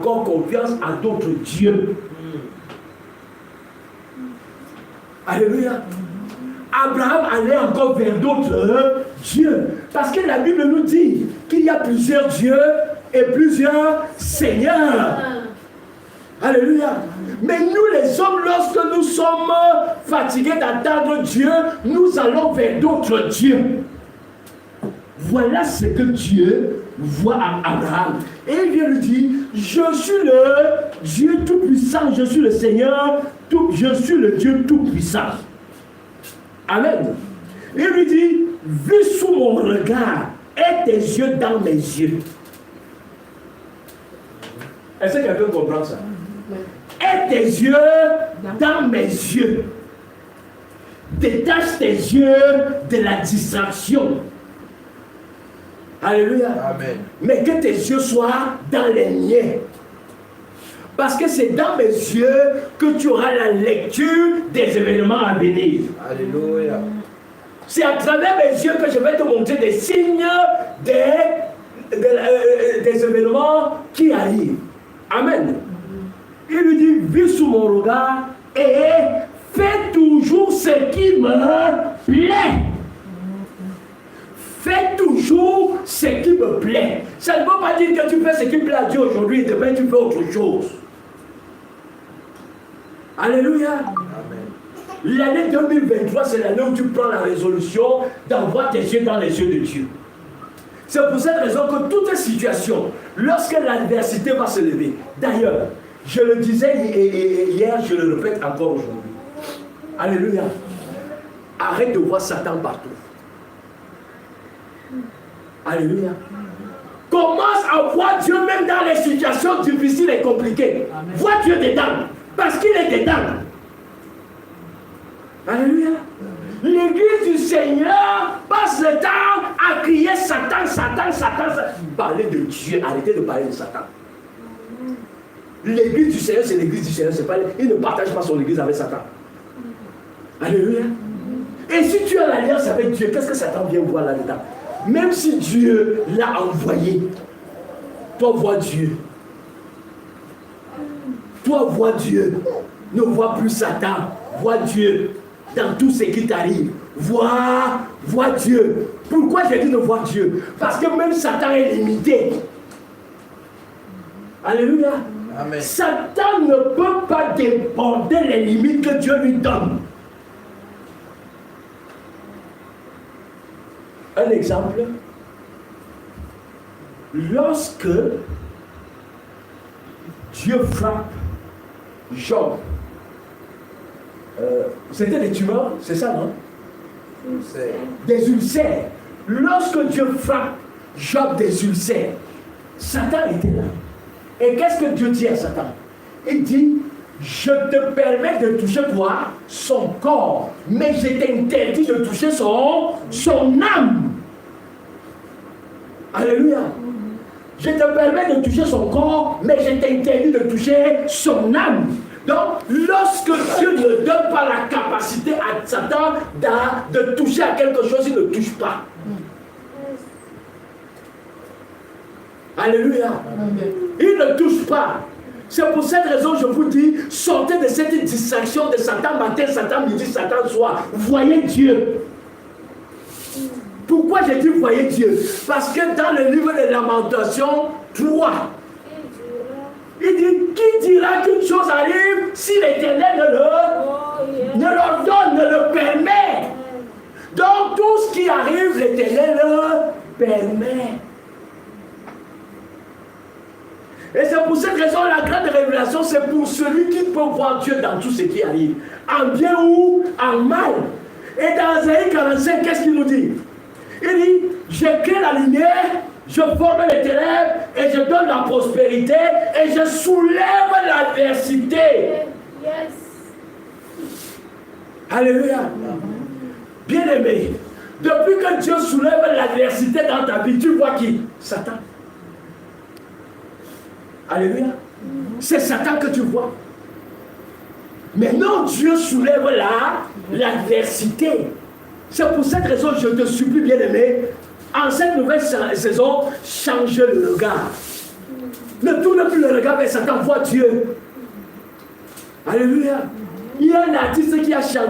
encore confiance à d'autres dieux. Alléluia. Abraham allait encore vers d'autres dieux. Parce que la Bible nous dit qu'il y a plusieurs dieux et plusieurs seigneurs. Alléluia. Mais nous les hommes, lorsque nous sommes fatigués d'attendre Dieu, nous allons vers d'autres dieux. Voilà ce que Dieu voit à Abraham. Et il vient lui dire, je suis le Dieu Tout-Puissant, je suis le Seigneur, je suis le Dieu Tout-Puissant. Amen. Il lui dit, vu sous mon regard, aie tes yeux dans mes yeux. Est-ce que quelqu'un comprend ça? Aie tes yeux dans mes yeux. Détache tes yeux de la distraction. Alléluia. Amen. Mais que tes yeux soient dans les miens. Parce que c'est dans mes yeux que tu auras la lecture des événements à venir. Alléluia. C'est à travers mes yeux que je vais te montrer des signes des événements qui arrivent. Amen. Il lui dit, vis sous mon regard et fais toujours ce qui me plaît. Fais toujours ce qui me plaît. Ça ne veut pas dire que tu fais ce qui plaît à Dieu aujourd'hui et demain tu fais autre chose. Alléluia. Amen. L'année 2023, c'est l'année où tu prends la résolution d'avoir tes yeux dans les yeux de Dieu. C'est pour cette raison que toute situation, lorsque l'adversité va se lever, d'ailleurs, je le disais hier, je le répète encore aujourd'hui. Alléluia. Arrête de voir Satan partout. Alléluia. Commence à voir Dieu même dans les situations difficiles et compliquées. Amen. Vois Dieu dedans. Parce qu'il est dedans. Alléluia. L'église du Seigneur passe le temps à crier Satan, Satan, Satan, Satan. Parlez de Dieu, arrêtez de parler de Satan. L'église du Seigneur, c'est l'église du Seigneur. Pas, il ne partage pas son église avec Satan. Alléluia. Et si tu as l'alliance avec Dieu, qu'est-ce que Satan vient voir là-dedans? Même si Dieu l'a envoyé, toi vois Dieu. Toi vois Dieu. Ne vois plus Satan. Vois Dieu dans tout ce qui t'arrive. Vois Dieu. Pourquoi j'ai dit de voir Dieu? Parce que même Satan est limité. Alléluia. Amen. Satan ne peut pas déborder les limites que Dieu lui donne. Un exemple, lorsque Dieu frappe Job, c'était des tumeurs, c'est ça, non? Des ulcères. Lorsque Dieu frappe Job des ulcères, Satan était là. Et qu'est-ce que Dieu dit à Satan? Il dit, je te permets de toucher quoi? Son corps. Mais je t'interdis de toucher son âme. Alléluia. Je te permets de toucher son corps, mais je t'interdis de toucher son âme. Donc, lorsque Dieu ne donne pas la capacité à Satan de toucher à quelque chose, il ne touche pas. Alléluia. Amen. Il ne touche pas. C'est pour cette raison que je vous dis, sortez de cette distraction de Satan matin, Satan midi, Satan soir. Voyez Dieu. Pourquoi j'ai dit voyez Dieu? Parce que dans le livre de Lamentations 3, il dit, qui dira qu'une chose arrive si l'Éternel ne l'ordonne, ne le permet? Donc tout ce qui arrive, l'Éternel le permet. Et c'est pour cette raison, la grande révélation, c'est pour celui qui peut voir Dieu dans tout ce qui arrive, en bien ou en mal. Et dans Isaïe 45, qu'est-ce qu'il nous dit? Il dit, je crée la lumière, je forme les ténèbres, et je donne la prospérité, et je soulève l'adversité. Yes. Alléluia. Bien-aimé, depuis que Dieu soulève l'adversité dans ta vie, tu vois qui? Satan. Alléluia. C'est Satan que tu vois. Mais non, Dieu soulève l'adversité. C'est pour cette raison que je te supplie, bien-aimé, en cette nouvelle saison, change le regard. Ne tourne plus le regard vers Satan, vois Dieu. Alléluia. Il y a un artiste qui a chanté